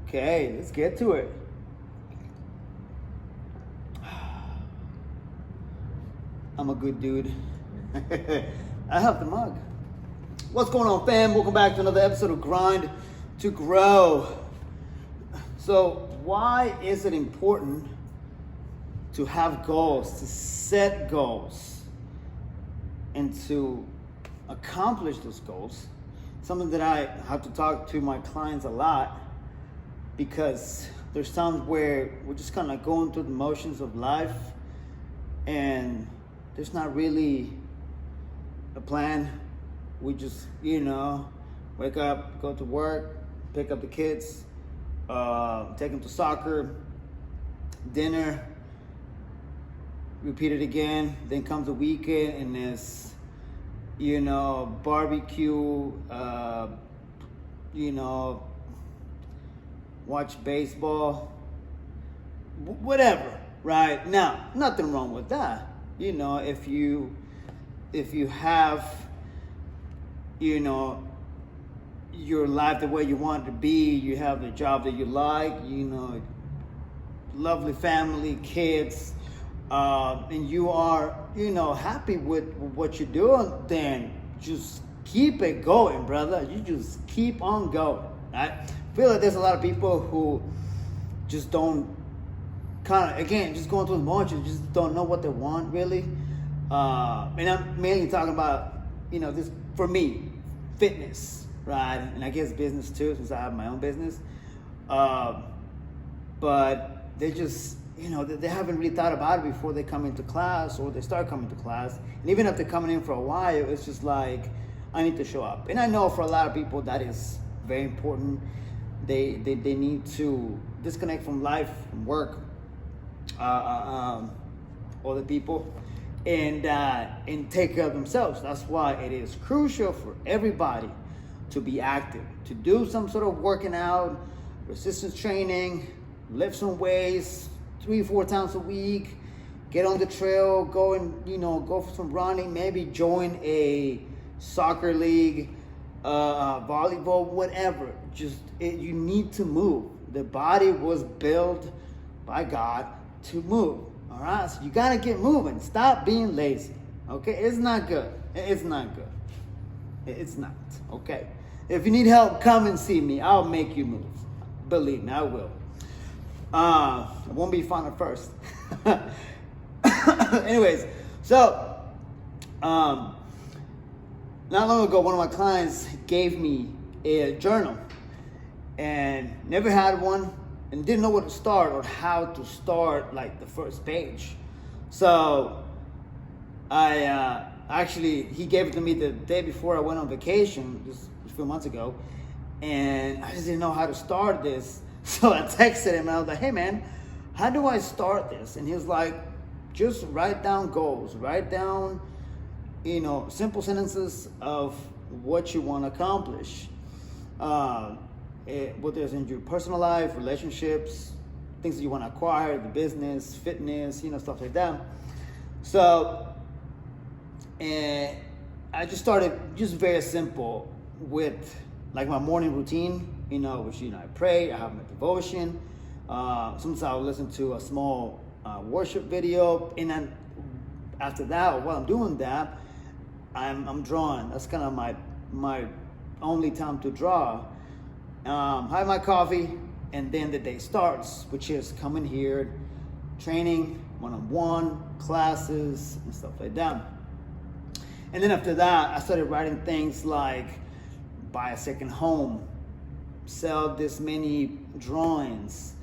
Okay, let's get to it. I'm a good dude. I have the mug. What's going on, fam? Welcome back to another episode of Grind to Grow. So, why is it important to have goals, to set goals, and to accomplish those goals? Something that I have to talk to my clients a lot, because there's times where we're just kind of going through the motions of life and there's not really a plan. We just, wake up, go to work, pick up the kids, take them to soccer, dinner, repeat it again. Then comes the weekend and there's, barbecue, watch baseball, whatever, right? Now, nothing wrong with that. If you have, your life the way you want it to be, you have the job that you like, lovely family, kids, and you are, happy with what you're doing, then just keep it going, brother. You just keep on going, right? I feel like there's a lot of people who just don't just going through the motions, just don't know what they want really. And I'm mainly talking about, this for me, fitness, right? And I guess business too, since I have my own business. But they just, they haven't really thought about it before they come into class or they start coming to class. And even if they're coming in for a while, it's just like, I need to show up. And I know for a lot of people that is very important. They need to disconnect from life, from work, other people, and take care of themselves. That's why it is crucial for everybody to be active, to do some sort of working out, resistance training, lift some weights 3-4 times a week, get on the trail, go and go for some running, maybe join a soccer league, volleyball, whatever. You need to move. The body was built by God to move. All right, so you gotta get moving. Stop being lazy. Okay, it's not good. It's not good. It's not. Okay. If you need help, come and see me. I'll make you move. Believe me, I will. It won't be fun at first. Anyways, so not long ago, one of my clients gave me a journal, and never had one, and didn't know where to start or how to start, like the first page. So he gave it to me the day before I went on vacation, just a few months ago, and I just didn't know how to start this. So I texted him and I was like, hey man, how do I start this? And he was like, just write down goals, write down, simple sentences of what you want to accomplish. Whether it's in your personal life, relationships, things that you want to acquire, the business, fitness, stuff like that. So, and I just started just very simple with like my morning routine, which, I pray, I have my devotion. Sometimes I'll listen to a small worship video. And then after that, while I'm doing that, I'm drawing. That's kind of my only time to draw. Have my coffee, and then the day starts, which is coming here, training, one-on-one classes and stuff like that. And then after that, I started writing things like buy a second home, sell this many drawings,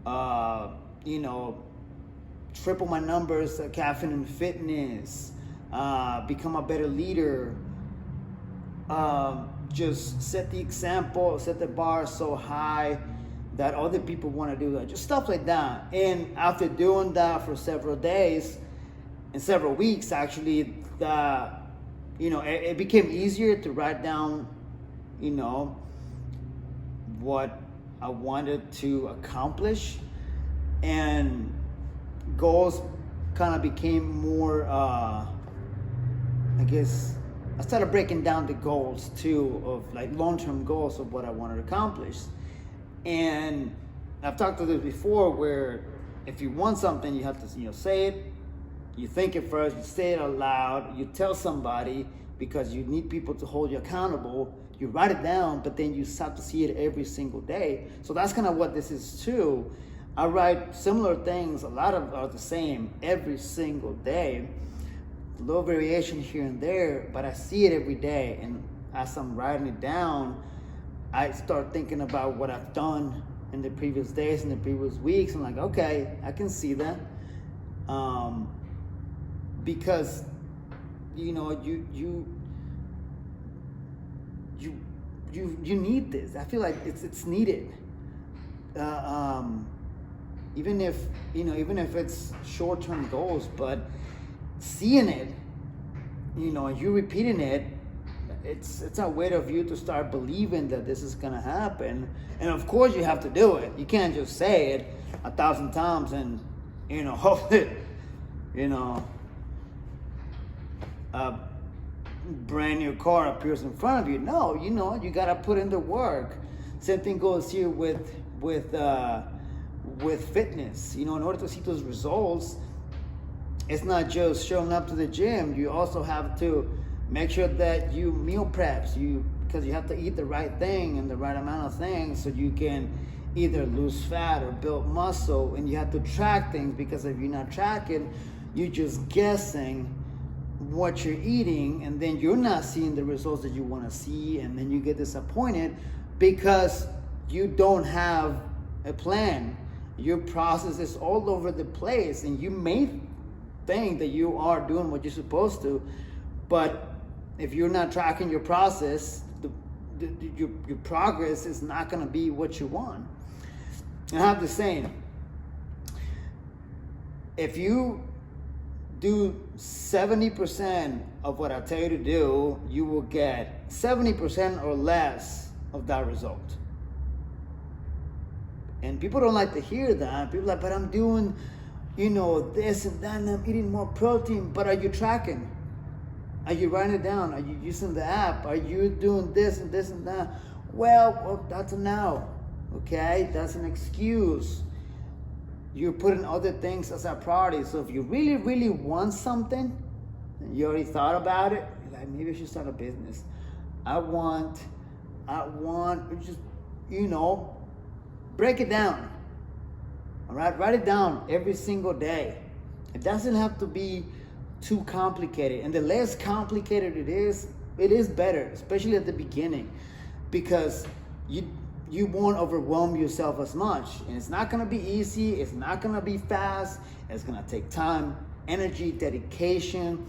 triple my numbers at caffeine and fitness, become a better leader, just set the example, set the bar so high that other people want to do that, just stuff like that. And after doing that for several days and several weeks, actually, it became easier to write down, what I wanted to accomplish, and goals kind of became more, I started breaking down the goals too, of like long-term goals of what I wanted to accomplish. And I've talked to this before, where if you want something, you have to, say it. You think it first, you say it out loud, you tell somebody, because you need people to hold you accountable. You write it down, but then you start to see it every single day. So that's kind of what this is too. I write similar things, a lot of are the same every single day. A little variation here and there, but I see it every day. And as I'm writing it down, I start thinking about what I've done in the previous days, in the previous weeks. I'm like, okay, I can see that. Because you need this. I feel like it's needed. Even if it's short-term goals, but seeing it, you repeating it, it's a way of you to start believing that this is gonna happen. And of course you have to do it. You can't just say it 1,000 times and hope that a brand new car appears in front of you. No, you gotta put in the work. Same thing goes here with fitness. In order to see those results, it's not just showing up to the gym. You also have to make sure that you meal preps, because you have to eat the right thing and the right amount of things so you can either lose fat or build muscle. And you have to track things, because if you're not tracking, you're just guessing what you're eating, and then you're not seeing the results that you want to see, and then you get disappointed because you don't have a plan. Your process is all over the place, and you may think that you are doing what you're supposed to, but if you're not tracking your process, your progress is not going to be what you want. And I have the saying, if you do 70% of what I tell you to do, you will get 70% or less of that result. And people don't like to hear that. People are like, but I'm doing, this and that, and I'm eating more protein. But are you tracking? Are you writing it down? Are you using the app? Are you doing this and this and that? Well, that's a no, okay? That's an excuse. You're putting other things as a priority. So if you really, really want something, and you already thought about it, you're like, maybe I should start a business. I want, just, break it down. All right, write it down every single day. It doesn't have to be too complicated. And the less complicated it is better, especially at the beginning, because you won't overwhelm yourself as much. And it's not gonna be easy, it's not gonna be fast, it's gonna take time, energy, dedication,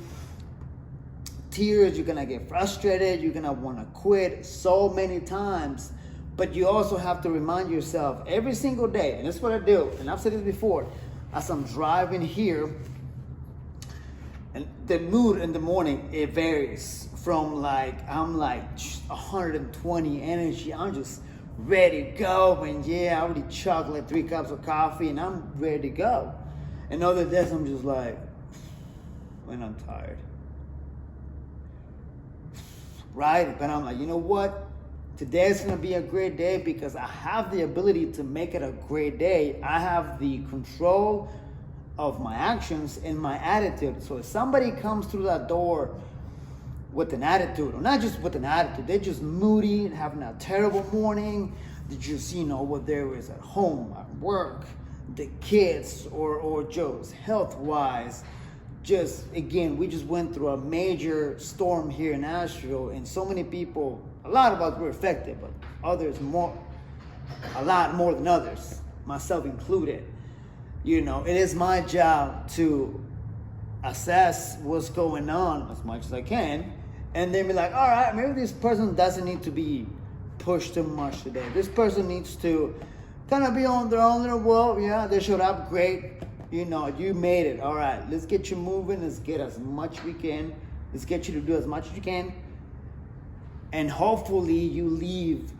tears. You're gonna get frustrated, you're gonna wanna quit so many times. But you also have to remind yourself every single day, and this is what I do, and I've said this before, as I'm driving here, and the mood in the morning, it varies from I'm 120 energy, I'm just ready to go, and I already chugged 3 cups of coffee, and I'm ready to go. And other days I'm just like, when I'm tired. Right? But I'm like, you know what? Today is going to be a great day because I have the ability to make it a great day. I have the control of my actions and my attitude. So if somebody comes through that door with an attitude, or not just with an attitude, they're just moody and having a terrible morning, they just, what there is at home, at work, the kids, or just health-wise. Just, again, we just went through a major storm here in Nashville, and so many people, a lot of us were affected, but others a lot more than others, myself included. It is my job to assess what's going on as much as I can, and then be like, all right, maybe this person doesn't need to be pushed too much today. This person needs to kind of be on their own little world. Yeah, they showed up, great. You made it. All right, let's get you moving. Let's get as much we can. Let's get you to do as much as you can. And hopefully you leave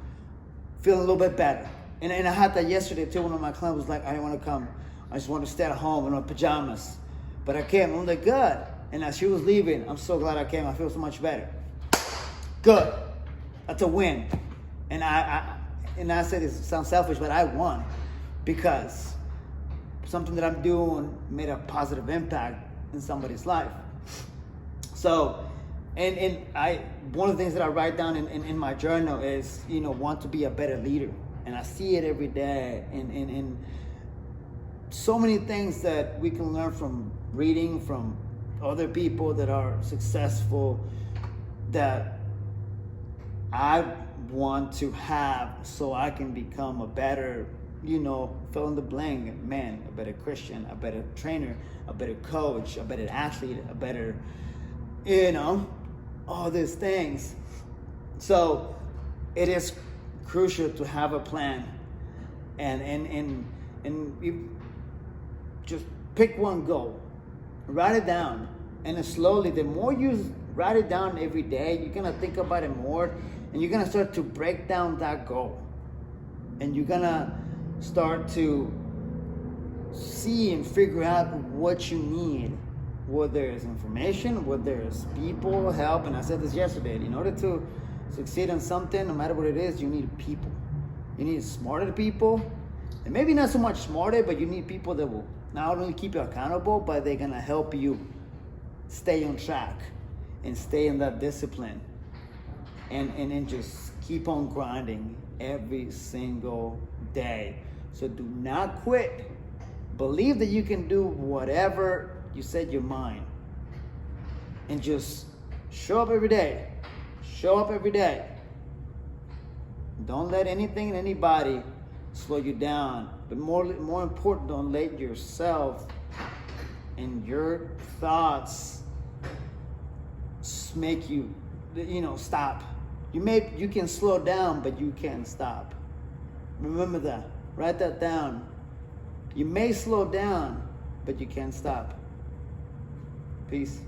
feeling a little bit better. And I had that yesterday too. One of my clients was like, I didn't want to come. I just want to stay at home in my pajamas. But I came. I'm like, good. And as she was leaving, I'm so glad I came. I feel so much better. good. That's a win. And I say this sounds selfish, but I won because something that I'm doing made a positive impact in somebody's life. So, and one of the things that I write down in my journal is, want to be a better leader. And I see it every day in so many things that we can learn from reading from other people that are successful, that I want to have so I can become a better, fill in the blank man, a better Christian, a better trainer, a better coach, a better athlete, a better, all these things. So it is crucial to have a plan and you just pick one goal, write it down, and then slowly, the more you write it down every day, you're gonna think about it more, and you're gonna start to break down that goal, and you're gonna start to see and figure out what you need, whether it's information, whether it's people, help. And I said this yesterday, in order to succeed in something, no matter what it is, you need people. You need smarter people, and maybe not so much smarter, but you need people that will not only keep you accountable, but they're gonna help you stay on track and stay in that discipline and just keep on grinding every single day. So do not quit. Believe that you can do whatever you set your mind, and just show up every day. Show up every day. Don't let anything and anybody slow you down. But more important, don't let yourself and your thoughts make you, stop. You can slow down, but you can't stop. Remember that. Write that down. You may slow down, but you can't stop. Peace.